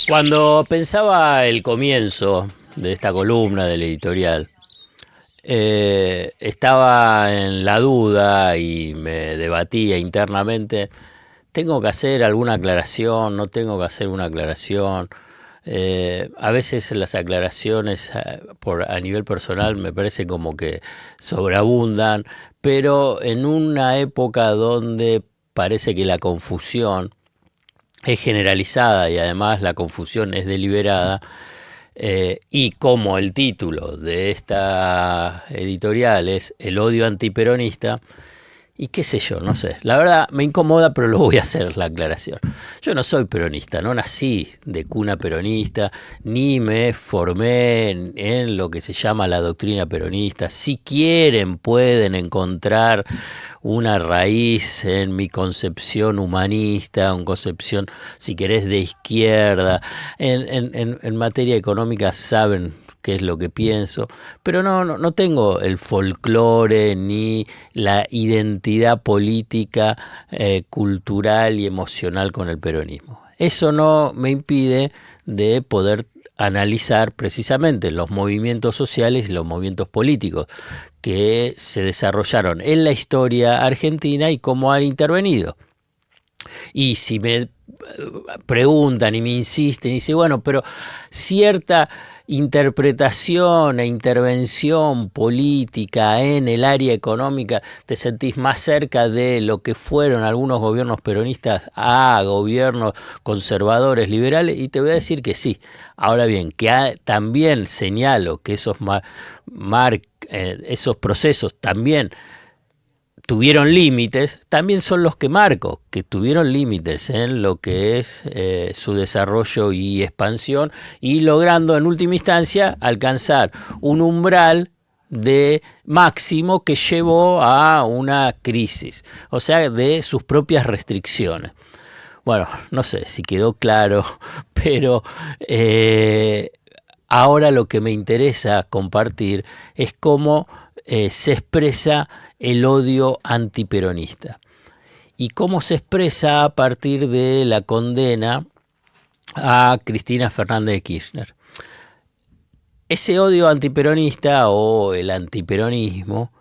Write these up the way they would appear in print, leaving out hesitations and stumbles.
Cuando pensaba el comienzo de esta columna del editorial, estaba en la duda y me debatía internamente, ¿tengo que hacer alguna aclaración? ¿No tengo que hacer una aclaración? A veces las aclaraciones a nivel personal me parece como que sobreabundan, pero en una época donde parece que la confusión es generalizada y además la confusión es deliberada, y como el título de esta editorial es El odio antiperonista, y qué sé yo, no sé. La verdad me incomoda, pero lo voy a hacer la aclaración. Yo no soy peronista, no nací de cuna peronista, ni me formé en lo que se llama la doctrina peronista. Si quieren, pueden encontrar una raíz en mi concepción humanista, una concepción, si querés, de izquierda. En materia económica saben qué es lo que pienso, pero no tengo el folclore ni la identidad política, cultural y emocional con el peronismo. Eso no me impide de poder analizar precisamente los movimientos sociales y los movimientos políticos que se desarrollaron en la historia argentina y cómo han intervenido. Y si me preguntan y me insisten y dicen, bueno, pero cierta interpretación e intervención política en el área económica, te sentís más cerca de lo que fueron algunos gobiernos peronistas a gobiernos conservadores, liberales, y te voy a decir que sí. Ahora bien, que también señalo que esos procesos también tuvieron límites, también son los que marco, que tuvieron límites en lo que es su desarrollo y expansión, y logrando en última instancia alcanzar un umbral de máximo que llevó a una crisis, o sea, de sus propias restricciones. Bueno, no sé si quedó claro, pero ahora lo que me interesa compartir es cómo se expresa el odio antiperonista y cómo se expresa a partir de la condena a Cristina Fernández de Kirchner. Ese odio antiperonista o el antiperonismo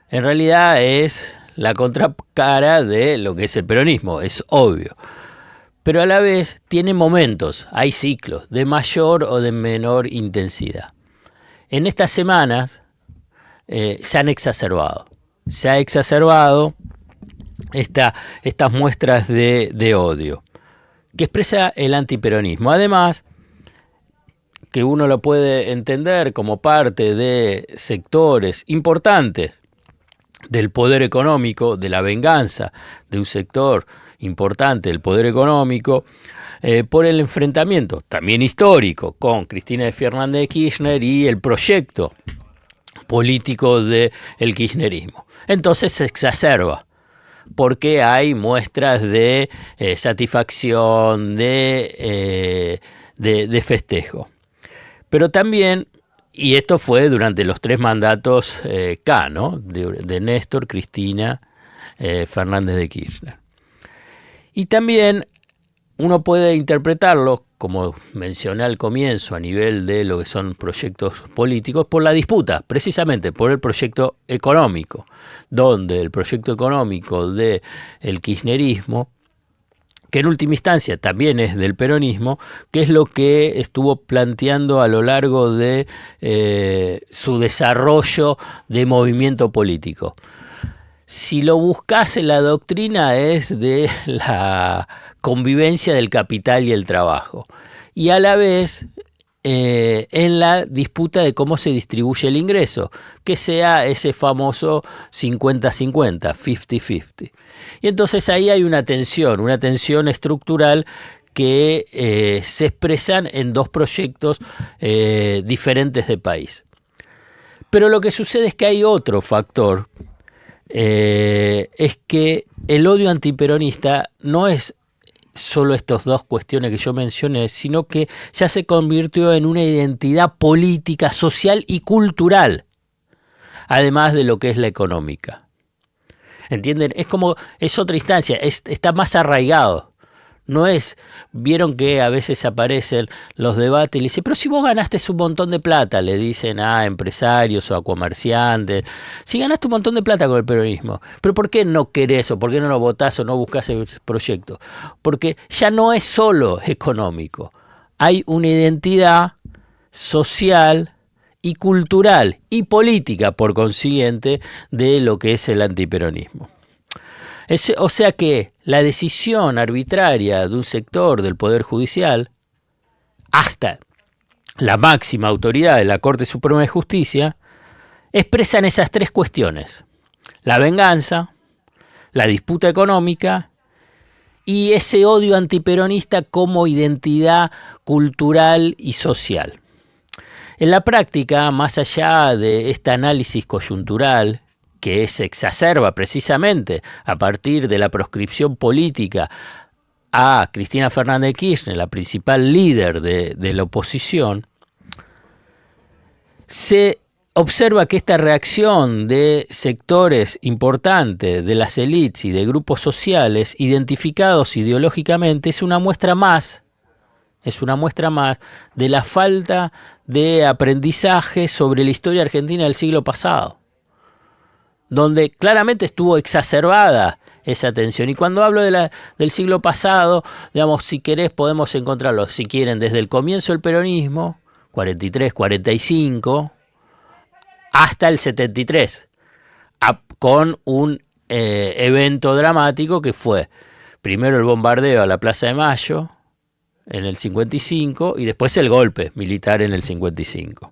en realidad es la contracara de lo que es el peronismo, es obvio. Pero a la vez tiene momentos, hay ciclos de mayor o de menor intensidad. En estas semanas se han exacerbado. Se ha exacerbado estas muestras de odio que expresa el antiperonismo. Además, que uno lo puede entender como parte de sectores importantes del poder económico, de la venganza de un sector importante del poder económico, por el enfrentamiento también histórico con Cristina Fernández de Kirchner y el proyecto político del kirchnerismo. Entonces se exacerba, porque hay muestras de satisfacción, de festejo. Pero también, y esto fue durante los 3 mandatos K, ¿no? de Néstor, Cristina, Fernández de Kirchner. Y también uno puede interpretarlo, como mencioné al comienzo, a nivel de lo que son proyectos políticos, por la disputa, precisamente por el proyecto económico, donde el proyecto económico del kirchnerismo, que en última instancia también es del peronismo, que es lo que estuvo planteando a lo largo de su desarrollo de movimiento político. Si lo buscas en la doctrina es de la convivencia del capital y el trabajo, y a la vez en la disputa de cómo se distribuye el ingreso, que sea ese famoso 50-50, 50-50. Y entonces ahí hay una tensión estructural que se expresan en 2 proyectos diferentes de país. Pero lo que sucede es que hay otro factor, es que el odio antiperonista no es solo estas 2 cuestiones que yo mencioné, sino que ya se convirtió en una identidad política, social y cultural, además de lo que es la económica. ¿Entienden? Es otra instancia, está más arraigado. No es, vieron que a veces aparecen los debates y le dicen, pero si vos ganaste un montón de plata, le dicen a empresarios o a comerciantes, si ganaste un montón de plata con el peronismo, pero ¿por qué no querés o por qué no lo votás o no buscás el proyecto? Porque ya no es solo económico, hay una identidad social y cultural y política, por consiguiente, de lo que es el antiperonismo. O sea que la decisión arbitraria de un sector del Poder Judicial, hasta la máxima autoridad de la Corte Suprema de Justicia, expresan esas tres cuestiones: la venganza, la disputa económica y ese odio antiperonista como identidad cultural y social. En la práctica, más allá de este análisis coyuntural, que se exacerba precisamente a partir de la proscripción política a Cristina Fernández de Kirchner, la principal líder de la oposición, se observa que esta reacción de sectores importantes de las élites y de grupos sociales identificados ideológicamente es una muestra más de la falta de aprendizaje sobre la historia argentina del siglo pasado, donde claramente estuvo exacerbada esa tensión. Y cuando hablo del siglo pasado, digamos, si querés podemos encontrarlo, si quieren, desde el comienzo del peronismo, 43, 45, hasta el 73, con un evento dramático que fue primero el bombardeo a la Plaza de Mayo en el 55 y después el golpe militar en el 55.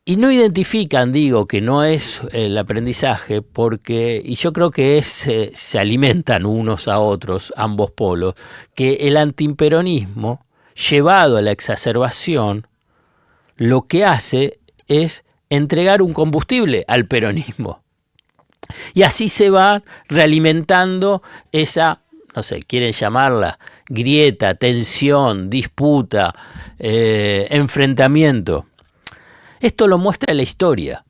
Y no identifican, digo, que no es el aprendizaje, porque, y yo creo que se alimentan unos a otros, ambos polos, que el antiperonismo, llevado a la exacerbación, lo que hace es entregar un combustible al peronismo. Y así se va realimentando esa, no sé, quieren llamarla grieta, tensión, disputa, enfrentamiento. Esto lo muestra la historia.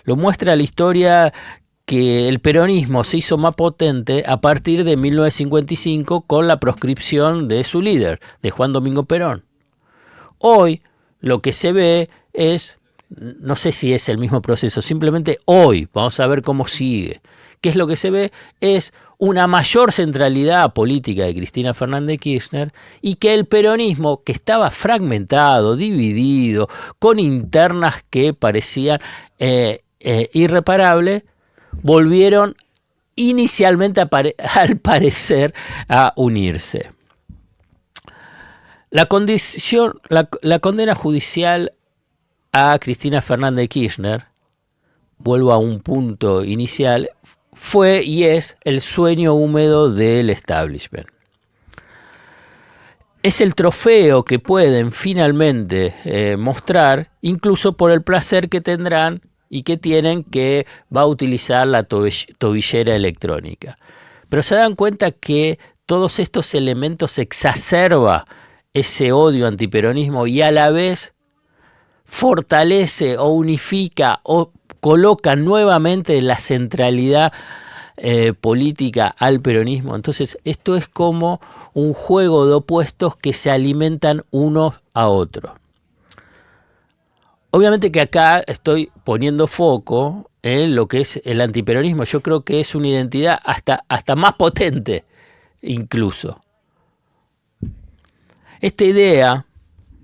Lo muestra la historia que el peronismo se hizo más potente a partir de 1955 con la proscripción de su líder, de Juan Domingo Perón. Hoy lo que se ve es, no sé si es el mismo proceso, simplemente hoy, vamos a ver cómo sigue. ¿Qué es lo que se ve? Es una mayor centralidad política de Cristina Fernández de Kirchner y que el peronismo, que estaba fragmentado, dividido, con internas que parecían irreparables, volvieron inicialmente al parecer a unirse. La condena judicial a Cristina Fernández de Kirchner, vuelvo a un punto inicial, fue y es el sueño húmedo del establishment. Es el trofeo que pueden finalmente mostrar, incluso por el placer que tendrán y que tienen, que va a utilizar la tobillera electrónica. Pero se dan cuenta que todos estos elementos exacerba ese odio antiperonismo y a la vez fortalece o unifica o coloca nuevamente la centralidad política al peronismo. Entonces esto es como un juego de opuestos que se alimentan unos a otros. Obviamente que acá estoy poniendo foco en lo que es el antiperonismo. Yo creo que es una identidad hasta más potente incluso. Esta idea,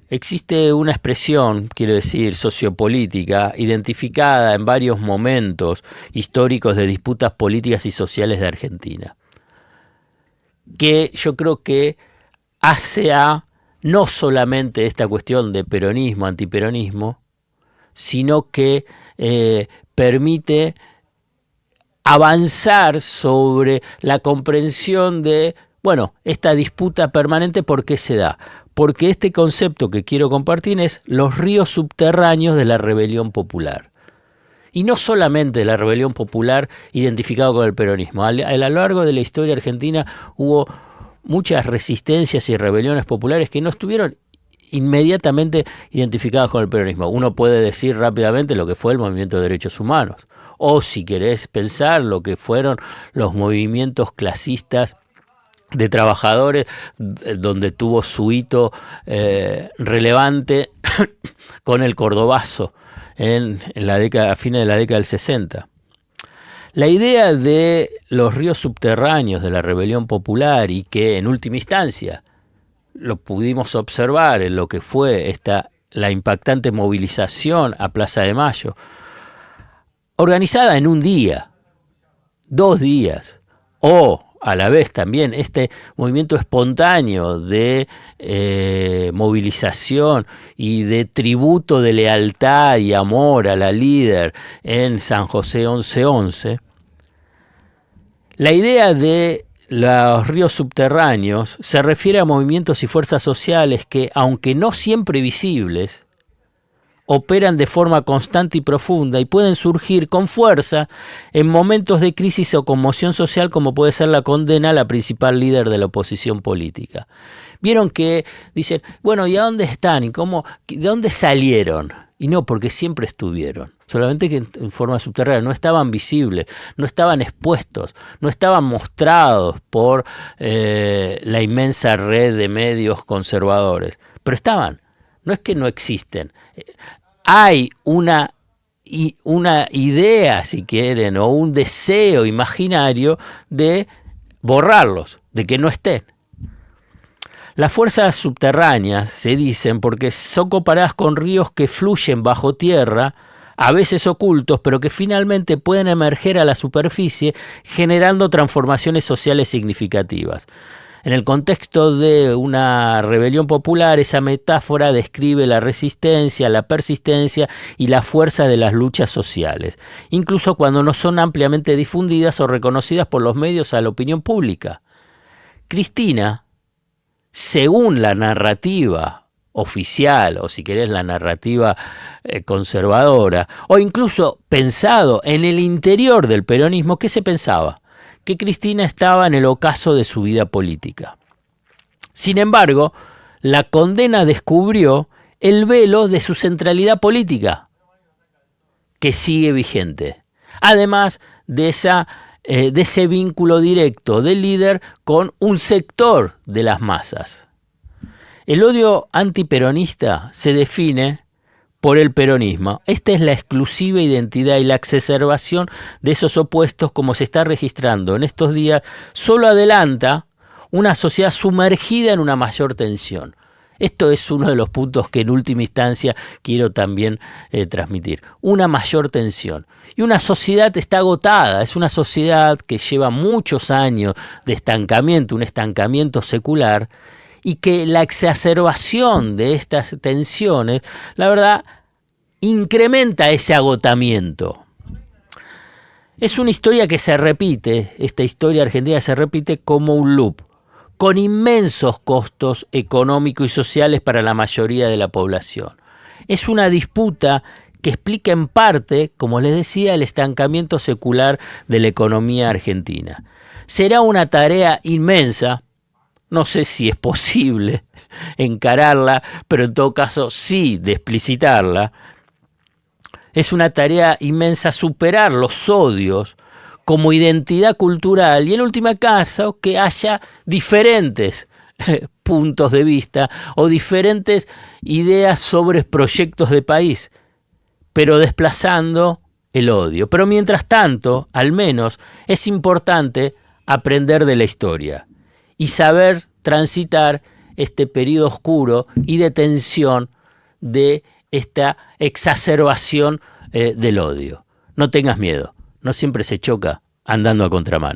existe una expresión, quiero decir, sociopolítica, identificada en varios momentos históricos de disputas políticas y sociales de Argentina, que yo creo que hace a no solamente esta cuestión de peronismo, antiperonismo, sino que permite avanzar sobre la comprensión de, bueno, esta disputa permanente. ¿Por qué se da? Porque este concepto que quiero compartir es los ríos subterráneos de la rebelión popular. Y no solamente la rebelión popular identificado con el peronismo. A lo largo de la historia argentina hubo muchas resistencias y rebeliones populares que no estuvieron inmediatamente identificadas con el peronismo. Uno puede decir rápidamente lo que fue el movimiento de derechos humanos, o si querés pensar lo que fueron los movimientos clasistas de trabajadores, donde tuvo su hito relevante con el Cordobazo en la década, a fines de la década del 60. La idea de los ríos subterráneos de la rebelión popular, y que en última instancia lo pudimos observar en lo que fue la impactante movilización a Plaza de Mayo, organizada en un día, 2 días, o a la vez también este movimiento espontáneo de movilización y de tributo de lealtad y amor a la líder en San José 1111, la idea de los ríos subterráneos se refiere a movimientos y fuerzas sociales que, aunque no siempre visibles, operan de forma constante y profunda y pueden surgir con fuerza en momentos de crisis o conmoción social, como puede ser la condena a la principal líder de la oposición política. Vieron que dicen, bueno, ¿y a dónde están? ¿Y cómo? ¿De dónde salieron? Y no, porque siempre estuvieron, solamente que en forma subterránea, no estaban visibles, no estaban expuestos, no estaban mostrados por la inmensa red de medios conservadores, pero estaban. No es que no existen. Hay una idea, si quieren, o un deseo imaginario de borrarlos, de que no estén. Las fuerzas subterráneas se dicen porque son comparadas con ríos que fluyen bajo tierra, a veces ocultos, pero que finalmente pueden emerger a la superficie generando transformaciones sociales significativas. En el contexto de una rebelión popular, esa metáfora describe la resistencia, la persistencia y la fuerza de las luchas sociales, incluso cuando no son ampliamente difundidas o reconocidas por los medios a la opinión pública. Cristina, según la narrativa oficial, o si querés la narrativa conservadora, o incluso pensado en el interior del peronismo, ¿qué se pensaba? Que Cristina estaba en el ocaso de su vida política. Sin embargo, la condena descubrió el velo de su centralidad política, que sigue vigente, además de ese vínculo directo del líder con un sector de las masas. El odio antiperonista se define por el peronismo. Esta es la exclusiva identidad y la exacerbación de esos opuestos, como se está registrando en estos días, solo adelanta una sociedad sumergida en una mayor tensión. Esto es uno de los puntos que en última instancia quiero también transmitir. Una mayor tensión. Y una sociedad está agotada, es una sociedad que lleva muchos años de estancamiento, un estancamiento secular, y que la exacerbación de estas tensiones, la verdad, incrementa ese agotamiento. Es una historia que se repite, esta historia argentina se repite como un loop, con inmensos costos económicos y sociales para la mayoría de la población. Es una disputa que explica en parte, como les decía, el estancamiento secular de la economía argentina. Será una tarea inmensa, no sé si es posible encararla, pero en todo caso sí de explicitarla. Es una tarea inmensa superar los odios como identidad cultural y en última caso que haya diferentes puntos de vista o diferentes ideas sobre proyectos de país, pero desplazando el odio. Pero mientras tanto, al menos, es importante aprender de la historia y saber transitar este periodo oscuro y de tensión de esta exacerbación del odio. No tengas miedo, no siempre se choca andando a contramano.